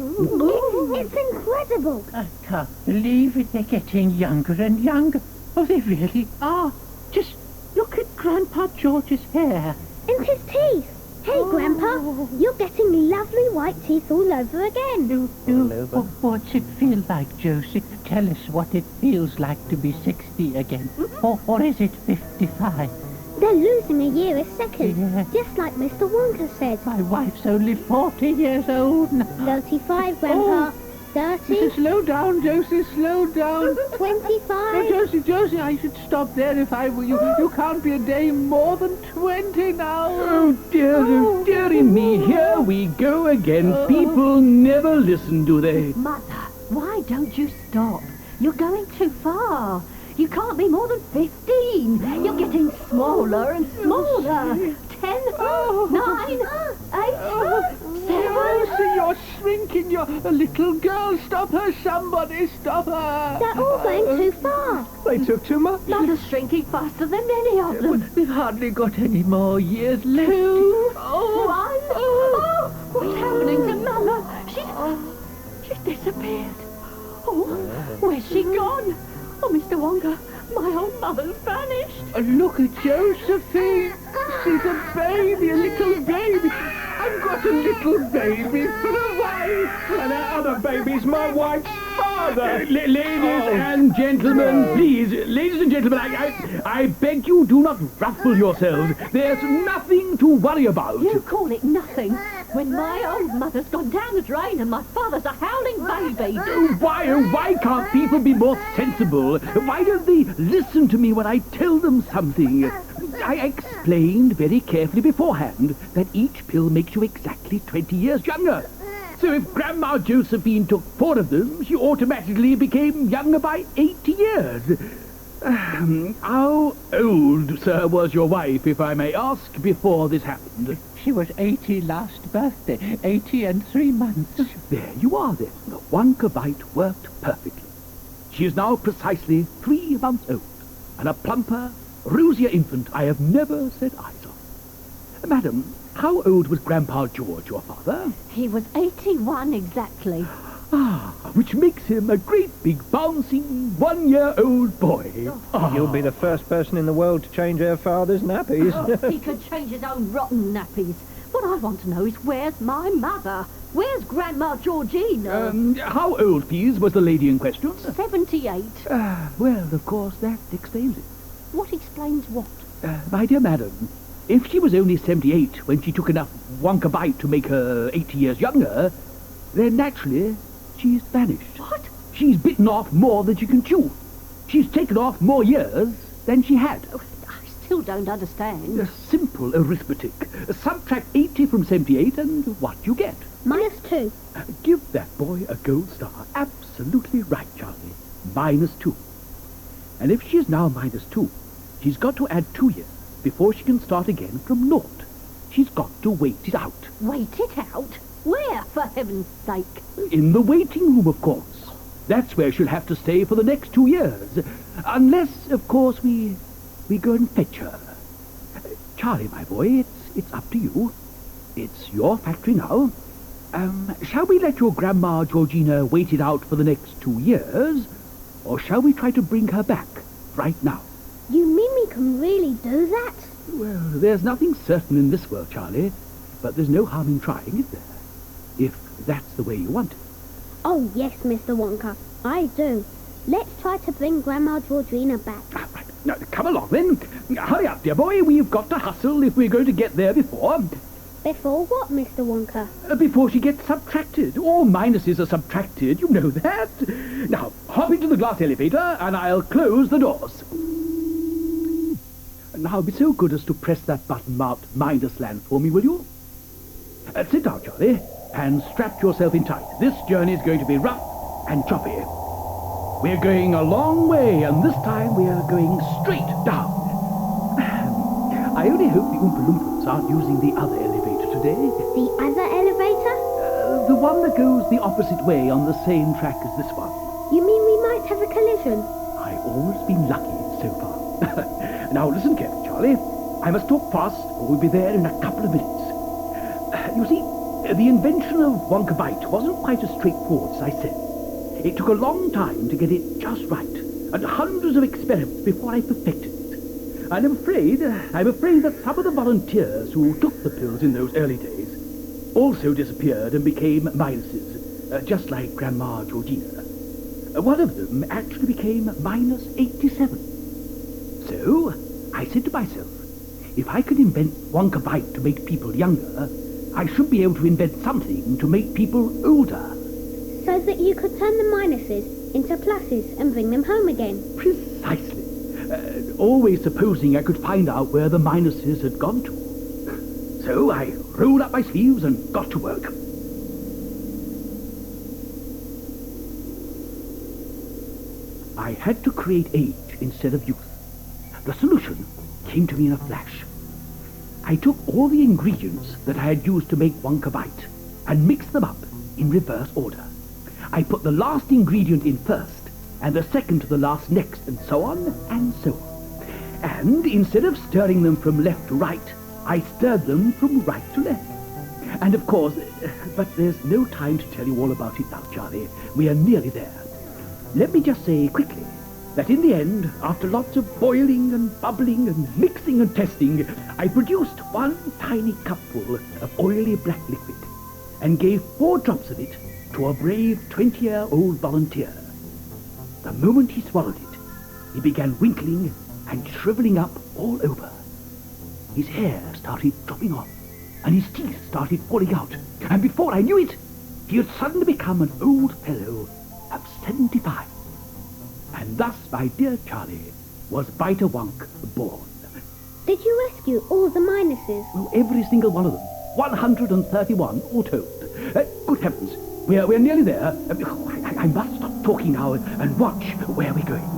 It's incredible. I can't believe it. They're getting younger and younger. Oh, they really are. Just look at Grandpa George's hair. And his teeth. Hey, Grandpa, you're getting lovely white teeth all over again. What's it feel like, Josie? Tell us what it feels like to be 60 again. Or is it 55? They're losing a year a second, Yeah. just like Mr. Wonka said. My wife's only 40 years old now. 35, Grandpa. 30. Slow down, Josie, slow down. 25. Josie, I should stop there if I were you. You can't be a day more than 20 now. Oh, dearie me, here we go again. People never listen, do they? Mother, why don't you stop? You're going too far. You can't be more than 15. You're getting smaller and smaller. 10, 9, 8, 7. Josie, you're shrinking. You're a little girl. Stop her, somebody, stop her. They're all going too far. They took too much. Mother's shrinking faster than any of them. We've hardly got any more years left. 2, 1. Oh, what's happening to Mother? She's disappeared. Oh, where's she gone? Oh, Mr. Wonka, my own mother's vanished. Look at Josephine. She's a baby, a little baby. I've got a little baby for a wife. And our other baby's my wife's father. Ladies and gentlemen, please, ladies and gentlemen, I beg you, do not ruffle yourselves. There's nothing to worry about. You call it nothing when my old mother's gone down the drain and my father's a howling baby. Why can't people be more sensible? Why don't they listen to me when I tell them something? I explained very carefully beforehand that each pill makes you exactly 20 years younger. So if Grandma Josephine took 4 of them, she automatically became younger by 80 years. How old, sir, was your wife, if I may ask, before this happened? She was 80 last birthday. 80 and 3 months. There you are, then. The Wonka bite worked perfectly. She is now precisely 3 months old, and a plumper, rosier infant I have never set eyes on. Madam, how old was Grandpa George, your father? He was 81 exactly. Which makes him a great big bouncing 1-year-old boy. You'll be the first person in the world to change our father's nappies. He could change his own rotten nappies. What I want to know is where's my mother? Where's Grandma Georgina? How old, please, was the lady in question? 78. Well, of course, that explains it. What explains what? My dear madam, if she was only 78 when she took enough Wonka bite to make her 80 years younger, then naturally she's vanished. What? She's bitten off more than she can chew. She's taken off more years than she had. I still don't understand. Simple arithmetic. Subtract 80 from 78 and what you get. -2. Give that boy a gold star. Absolutely right, Charlie. -2. And if she is now -2, she's got to add 2 years before she can start again from 0. She's got to wait it out. Wait it out? Where, for heaven's sake? In the waiting room, of course. That's where she'll have to stay for the next 2 years. Unless, of course, we go and fetch her. Charlie, my boy, it's up to you. It's your factory now. Shall we let your Grandma Georgina wait it out for the next 2 years? Or shall we try to bring her back right now? You mean we can really do that? Well, there's nothing certain in this world, Charlie. But there's no harm in trying, is there? If that's the way you want it. Oh, yes, Mr. Wonka. I do. Let's try to bring Grandma Georgina back. Right. Now, come along, then. Hurry up, dear boy. We've got to hustle if we're going to get there before... Before what, Mr. Wonka? Before she gets subtracted. All minuses are subtracted, you know that. Now, hop into the glass elevator, and I'll close the doors. Now, be so good as to press that button marked minus land for me, will you? Sit down, Charlie, and strap yourself in tight. This journey is going to be rough and choppy. We're going a long way, and this time we're going straight down. I only hope the Oompa Loompas aren't using the other elevator today. The other elevator? The one that goes the opposite way on the same track as this one. You mean we might have a collision? I've always been lucky so far. Now listen carefully, Charlie. I must talk fast, or we'll be there in a couple of minutes. You see, the invention of Wonka Bite wasn't quite as straightforward as I said. It took a long time to get it just right, and hundreds of experiments before I perfected it. And I'm afraid that some of the volunteers who took the pills in those early days also disappeared and became minuses, just like Grandma Georgina. One of them actually became minus 87. So, I said to myself, if I could invent Wonka Bite to make people younger, I should be able to invent something to make people older. So that you could turn the minuses into pluses and bring them home again. Precisely. Always supposing I could find out where the minuses had gone to. So I rolled up my sleeves and got to work. I had to create age instead of youth. The solution came to me in a flash. I took all the ingredients that I had used to make Wonka Bite and mixed them up in reverse order. I put the last ingredient in first, and the second to the last next, and so on, and so on. And instead of stirring them from left to right, I stirred them from right to left. And of course, but there's no time to tell you all about it now, Charlie. We are nearly there. Let me just say quickly that in the end, after lots of boiling and bubbling and mixing and testing, I produced one tiny cupful of oily black liquid and gave 4 drops of it to a brave 20-year-old volunteer. The moment he swallowed it, he began winkling and shriveling up all over. His hair started dropping off, and his teeth started falling out, and before I knew it, he had suddenly become an old fellow of 75. And thus, my dear Charlie, was Biter Wonk born. Did you rescue all the minuses? Oh, every single one of them. 131 all told. Good heavens, we're nearly there. I must stop talking now and watch where we're going.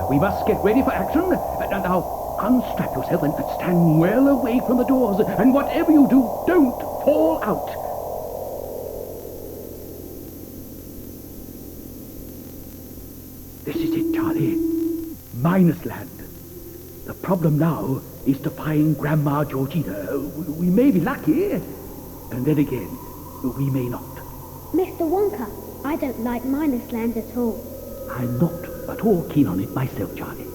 We must get ready for action. Now, unstrap yourself and stand well away from the doors. And whatever you do, don't fall out. This is it, Charlie. Minus land. The problem now is to find Grandma Georgina. We may be lucky, and then again, we may not. Mr. Wonka, I don't like minus land at all. I'm not at all keen on it myself, Charlie.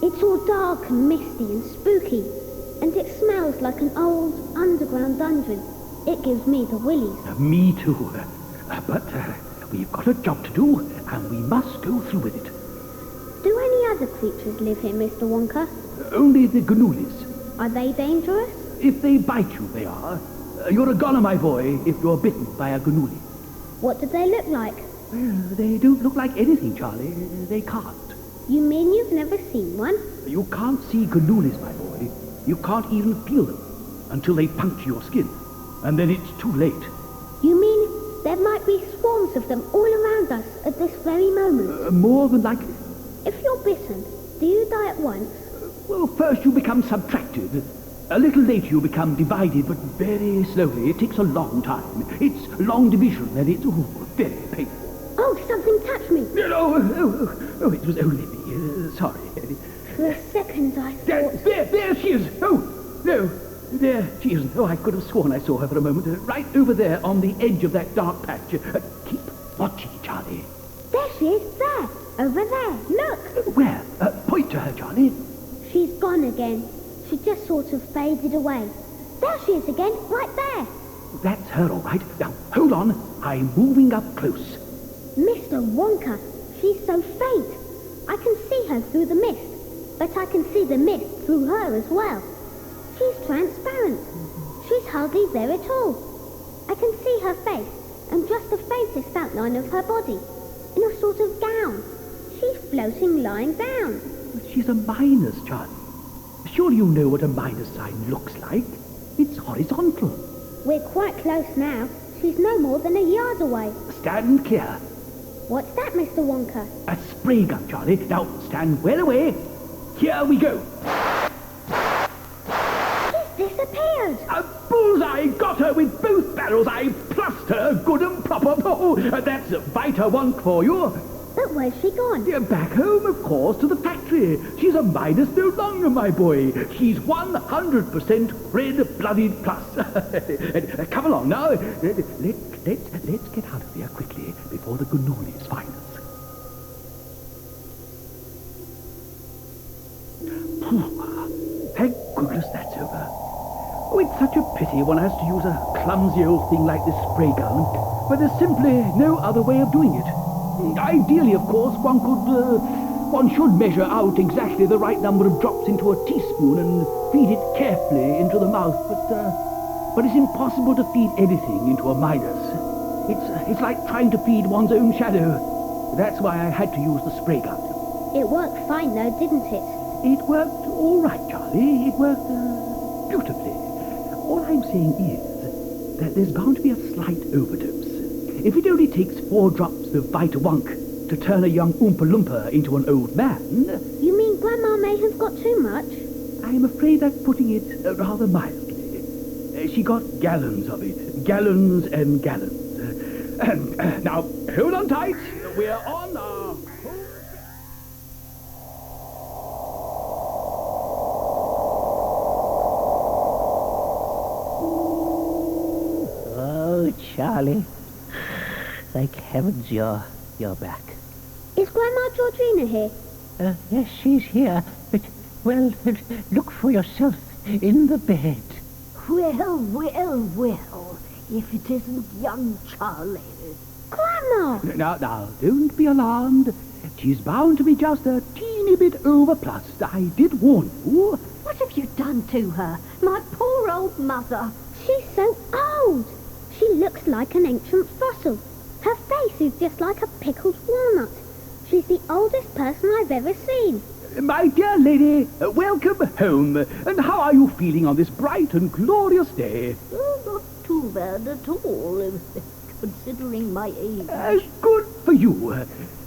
It's all dark and misty and spooky, and it smells like an old underground dungeon. It gives me the willies. Me too. But we've got a job to do, and we must go through with it. Do any other creatures live here, Mr. Wonka? Only the Gnulis. Are they dangerous? If they bite you, they are. You're a goner, my boy, if you're bitten by a Gnuli. What do they look like? Well, they don't look like anything, Charlie. They can't. You mean you've never seen one? You can't see Gnulis, my boy. You can't even feel them until they puncture your skin. And then it's too late. You mean there might be swarms of them all around us at this very moment? More than likely. If you're bitten, do you die at once? Well, first you become subtracted. A little later you become divided, but very slowly. It takes a long time. It's long division, and it's very painful. Oh, something touched me. Oh, it was only me. Sorry. For a second I thought... There she is. Oh, no. There she isn't. Oh, I could have sworn I saw her for a moment. Right over there on the edge of that dark patch. Keep watching, Charlie. There she is, there. Over there. Look. Where? Point to her, Charlie. She's gone again. She just sort of faded away. There she is again, right there. That's her, all right. Now, hold on. I'm moving up close. Mr. Wonka, she's so faint. I can see her through the mist, but I can see the mist through her as well. She's transparent. She's hardly there at all. I can see her face and just the faintest outline of her body, in a sort of gown. She's floating lying down. But she's a minus, Charlie. Surely you know what a minus sign looks like. It's horizontal. We're quite close now. She's no more than a yard away. Stand clear. What's that, Mr. Wonka? A spray gun, Charlie. Now, stand well away. Here we go. She's disappeared. A bullseye! Got her with both barrels. I plussed her good and proper. Oh, that's Vita Wonk for you. But where's she gone? Back home, of course, to the factory. She's a minus no longer, my boy. She's 100% red-blooded plus. Come along now. Let's get out of here quickly before the Gunnolis find us. Thank goodness that's over. Oh, it's such a pity one has to use a clumsy old thing like this spray gun, but there's simply no other way of doing it. Ideally, of course, one should measure out exactly the right number of drops into a teaspoon and feed it carefully into the mouth, but it's impossible to feed anything into a minus. It's like trying to feed one's own shadow. That's why I had to use the spray gun. It worked fine, though, didn't it? It worked all right, Charlie. It worked beautifully. All I'm saying is that there's bound to be a slight overdose. If it only takes 4 drops of Vita Wonk to turn a young Oompa Loompa into an old man... You mean Grandma may have got too much? I'm afraid that's putting it rather mildly. She got gallons of it. Gallons and gallons. Now, hold on tight. We're on our... Oh, Charlie. Thank heavens you're back. Is Grandma Georgina here? Yes, she's here. But, well, look for yourself in the bed. Well, if it isn't young Charlie. Grandma! Now, don't be alarmed. She's bound to be just a teeny bit overplus. I did warn you. What have you done to her? My poor old mother. She's so old. She looks like an ancient fossil. Her face is just like a pickled walnut. She's the oldest person I've ever seen. My dear lady, welcome home. And how are you feeling on this bright and glorious day? Oh, not too bad at all, considering my age. Good for you.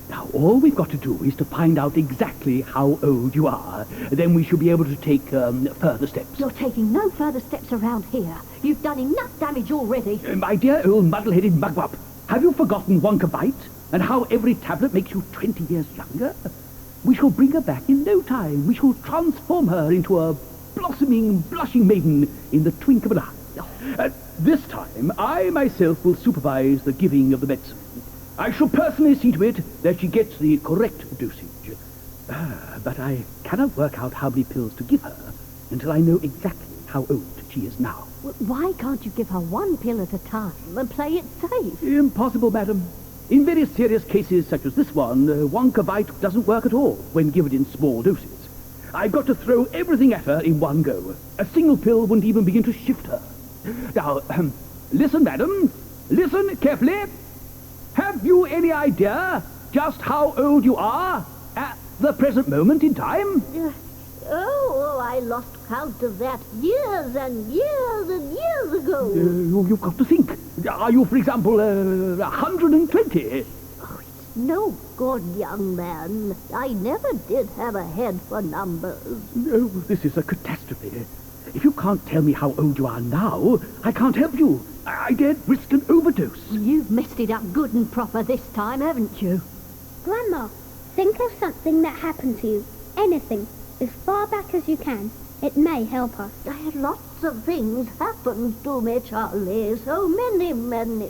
Now, all we've got to do is to find out exactly how old you are. Then we should be able to take further steps. You're taking no further steps around here. You've done enough damage already. My dear old muddle-headed mugwump, have you forgotten Wonka Bite and how every tablet makes you 20 years younger? We shall bring her back in no time. We shall transform her into a blossoming, blushing maiden in the twink of an eye. This time, I myself will supervise the giving of the medicine. I shall personally see to it that she gets the correct dosage. But I cannot work out how many pills to give her until I know exactly how old she is now. Well, why can't you give her 1 pill at a time and play it safe? Impossible, madam. In very serious cases such as this one, Wonka Bite doesn't work at all when given in small doses. I've got to throw everything at her in one go. A single pill wouldn't even begin to shift her. Now, listen, madam. Listen carefully. Have you any idea just how old you are at the present moment in time? I lost count of that years and years and years ago. You've got to think. Are you, for example, 120? Oh, it's No good, young man. I never did have a head for numbers. No, this is a catastrophe. If you can't tell me how old you are now, I can't help you. I daren't risk an overdose. You've messed it up good and proper this time, haven't you? Grandma, think of something that happened to you. Anything. As far back as you can. It may help us. Lots of things happened to me, Charlie. So many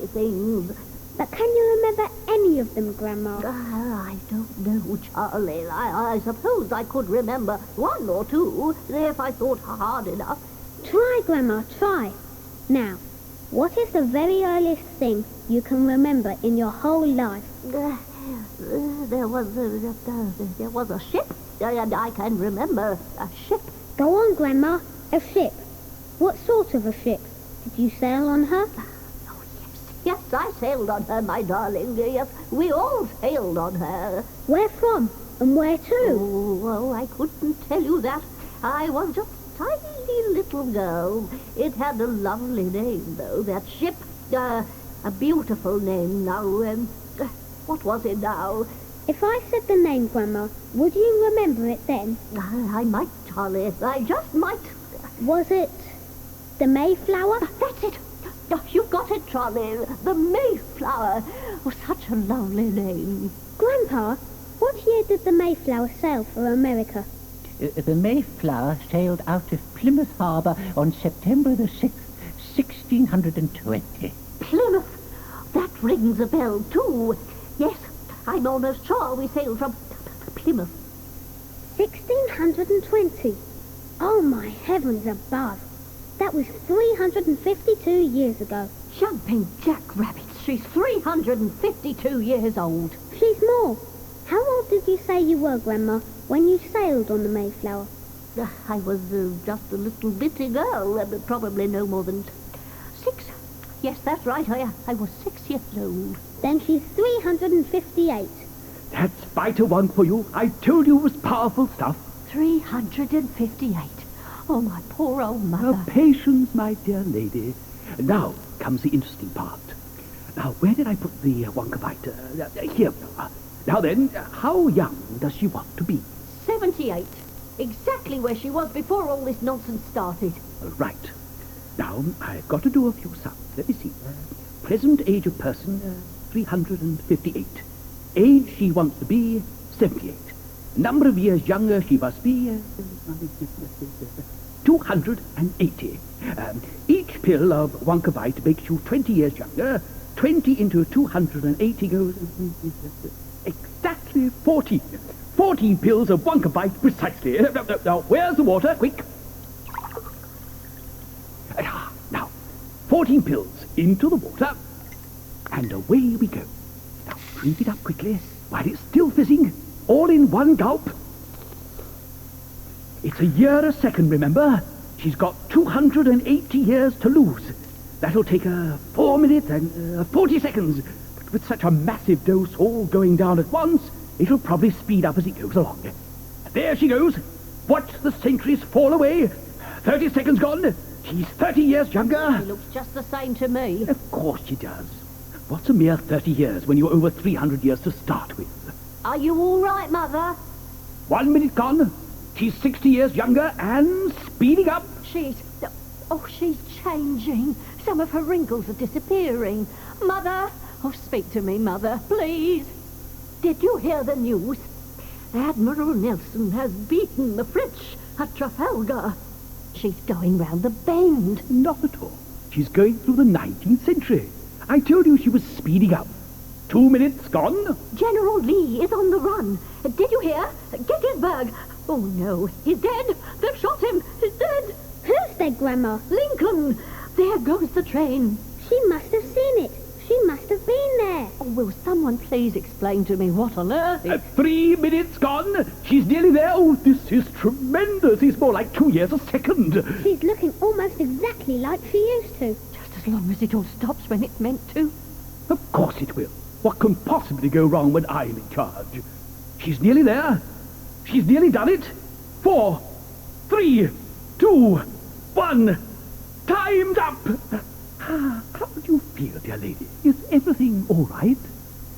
things. But can you remember any of them, Grandma? I don't know, Charlie. I suppose I could remember one or two if I thought hard enough. Try, Grandma, try. Now, what is the very earliest thing you can remember in your whole life? There was a ship, and I can remember a ship. Go on, Grandma. A ship. What sort of a ship? Did you sail on her? Yes, I sailed on her, my darling. Yes, we all sailed on her. Where from? And where to? Oh, I couldn't tell you that. I was just a tiny little girl. It had a lovely name, though, that ship. A beautiful name. Now, what was it now? If I said the name, Grandma, would you remember it then? I might, Charlie. I just might. Was it the Mayflower? That's it. Oh, you got it, Charlie. The Mayflower. Oh, such a lovely name. Grandpa, what year did the Mayflower sail for America? The Mayflower sailed out of Plymouth Harbor on September the 6th, 1620. Plymouth. That rings a bell, too. Yes, I'm almost sure we sailed from Plymouth. 1620. Oh, my heavens above. That was 352 years ago. Jumping jackrabbits, she's 352 years old. She's more. How old did you say you were, Grandma, when you sailed on the Mayflower? I was just a little bitty girl, probably no more than 6. Yes, that's right, I was 6 years old. Then she's 358. That's 5-1 for you. I told you it was powerful stuff. 358. Oh, my poor old mother. Patience, my dear lady. Now comes the interesting part. Now, where did I put the Wonkavite? Here we are. Now then, how young does she want to be? 78. Exactly where she was before all this nonsense started. Right. Now, I've got to do a few sums. Let me see. Present age of person, 358. Age she wants to be, 78. Number of years younger she must be, 280. Each pill of Wonkavite makes you 20 years younger. 20 into 280 goes exactly 14. 14 pills of Wonkavite precisely. Now, where's the water? Quick. Now, 14 pills into the water. And away we go. Now, drink it up quickly while it's still fizzing. All in one gulp. It's a year a second, remember? She's got 280 years to lose. That'll take her 4 minutes and 40 seconds. But with such a massive dose all going down at once, it'll probably speed up as it goes along. There she goes. Watch the centuries fall away. 30 seconds gone. She's 30 years younger. She looks just the same to me. Of course she does. What's a mere 30 years when you're over 300 years to start with? Are you all right, Mother? 1 minute gone. She's 60 years younger and speeding up. She's changing. Some of her wrinkles are disappearing. Mother! Oh, speak to me, Mother, please. Did you hear the news? Admiral Nelson has beaten the French at Trafalgar. She's going round the bend. Not at all. She's going through the 19th century. I told you she was speeding up. 2 minutes gone. General Lee is on the run. Did you hear? Gettysburg. Oh, no. He's dead. They've shot him. He's dead. Who's dead, Grandma? Lincoln. There goes the train. She must have seen it. She must have been there. Oh, will someone please explain to me what on earth? 3 minutes gone. She's nearly there. Oh, this is tremendous. It's more like 2 years a second. She's looking almost exactly like she used to. Just as long as it all stops when it's meant to. Of course it will. What can possibly go wrong when I'm in charge? She's nearly there. She's nearly done it. 4, 3, 2, 1. Time's up. How do you feel, dear lady? Is everything all right?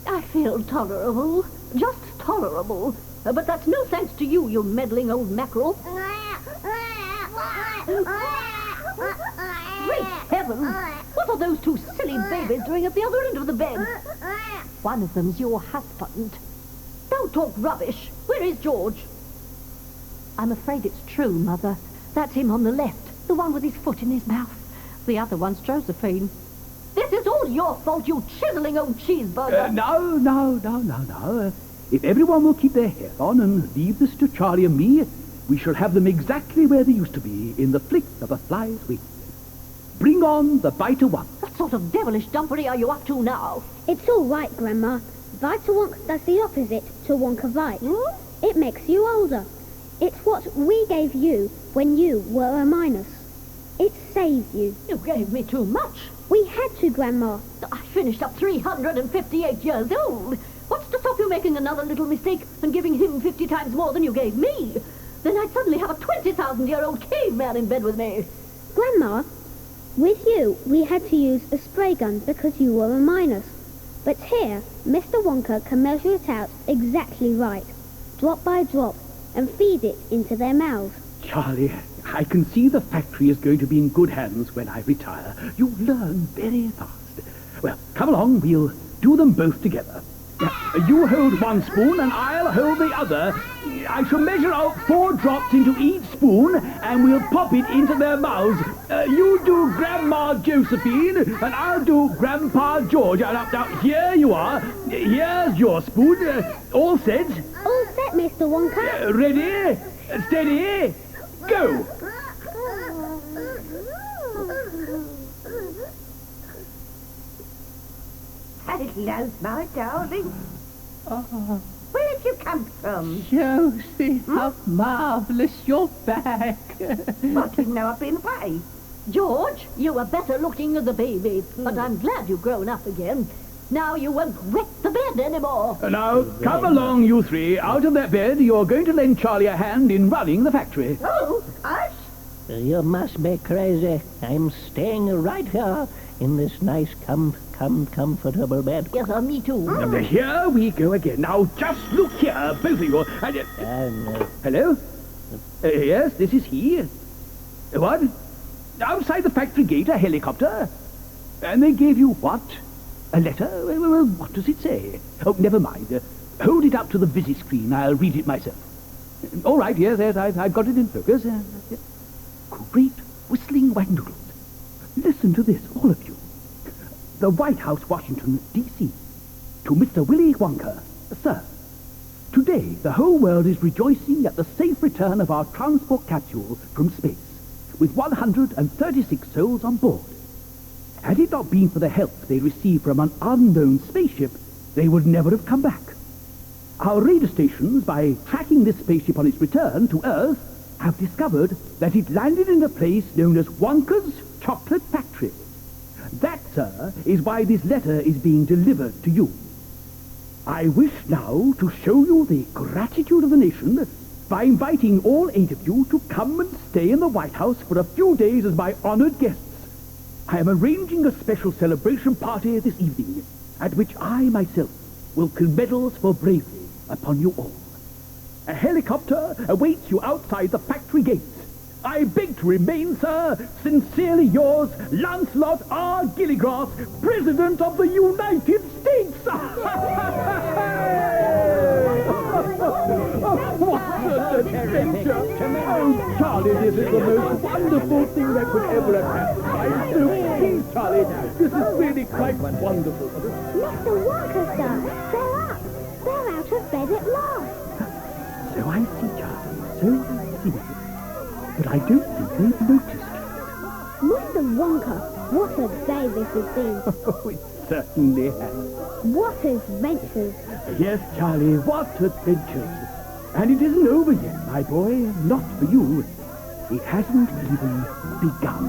I feel tolerable. Just tolerable. But that's no thanks to you, you meddling old mackerel. Great heavens! What are those two silly babies doing at the other end of the bed? One of them's your husband. Don't talk rubbish. Where is George? I'm afraid it's true, Mother. That's him on the left, the one with his foot in his mouth. The other one's Josephine. This is all your fault, you chiseling old cheeseburger. No. If everyone will keep their hair on and leave this to Charlie and me, we shall have them exactly where they used to be, in the flick of a fly's wing. Bring on the biter one. What sort of devilish dumpery are you up to now? It's all right, Grandma. Vita-Wonk does the opposite to Wonka-Vite. It makes you older. It's what we gave you when you were a minus. It saved you. You gave me too much. We had to, Grandma. I finished up 358 years old. What's to stop you making another little mistake and giving him 50 times more than you gave me? Then I'd suddenly have a 20,000-year-old caveman in bed with me. Grandma, with you, we had to use a spray gun because you were a minus. But here, Mr. Wonka can measure it out exactly right, drop by drop, and feed it into their mouths. Charlie, I can see the factory is going to be in good hands when I retire. You learn very fast. Well, come along, we'll do them both together. You hold one spoon and I'll hold the other. I shall measure out 4 drops into each spoon and we'll pop it into their mouths. You do Grandma Josephine and I'll do Grandpa George. Now, here you are. Here's your spoon. All set? All set, Mr. Wonka. Ready? Steady? Go! Hello, my darling. Where have you come from? Josie, how marvellous you're back. I didn't know I'd been away. George, you were better looking as a baby, but I'm glad you've grown up again. Now you won't wet the bed anymore. Now, come along, you three. Out of that bed, you're going to lend Charlie a hand in running the factory. Oh, us? You must be crazy. I'm staying right here in this nice, comfortable bed. Yes, me too. Here we go again. Now, just look here, both of you. Hello? Yes, this is he. What? Outside the factory gate, a helicopter? And they gave you what? A letter? Well, what does it say? Oh, never mind. Hold it up to the busy screen. I'll read it myself. All right, yes, I've got it in focus. Great whistling white noodles. Listen to this, all of you. The White House, Washington, D.C. To Mr. Willy Wonka. Sir, today the whole world is rejoicing at the safe return of our transport capsule from space, with 136 souls on board. Had it not been for the help they received from an unknown spaceship, they would never have come back. Our radar stations, by tracking this spaceship on its return to Earth, have discovered that it landed in a place known as Wonka's Chocolate Factory. That, sir, is why this letter is being delivered to you. I wish now to show you the gratitude of the nation by inviting all 8 of you to come and stay in the White House for a few days as my honored guests. I am arranging a special celebration party this evening, at which I myself will pin medals for bravery upon you all. A helicopter awaits you outside the factory gates. I beg to remain, sir, sincerely yours, Lancelot R. Gilligrass, President of the United States. What an adventure! Oh, Charlie, this is the most wonderful thing that could ever have happened. So please, Charlie, this is really quite wonderful. Mr. Wonka, sir, they're up. They're out of bed at last. So I see, Charlie, so I see. But I don't think they've noticed. Mr. Wonka, what a day this has been. Oh, it certainly has. What adventures. Yes, Charlie, what adventures. And it isn't over yet, my boy. Not for you. It hasn't even begun.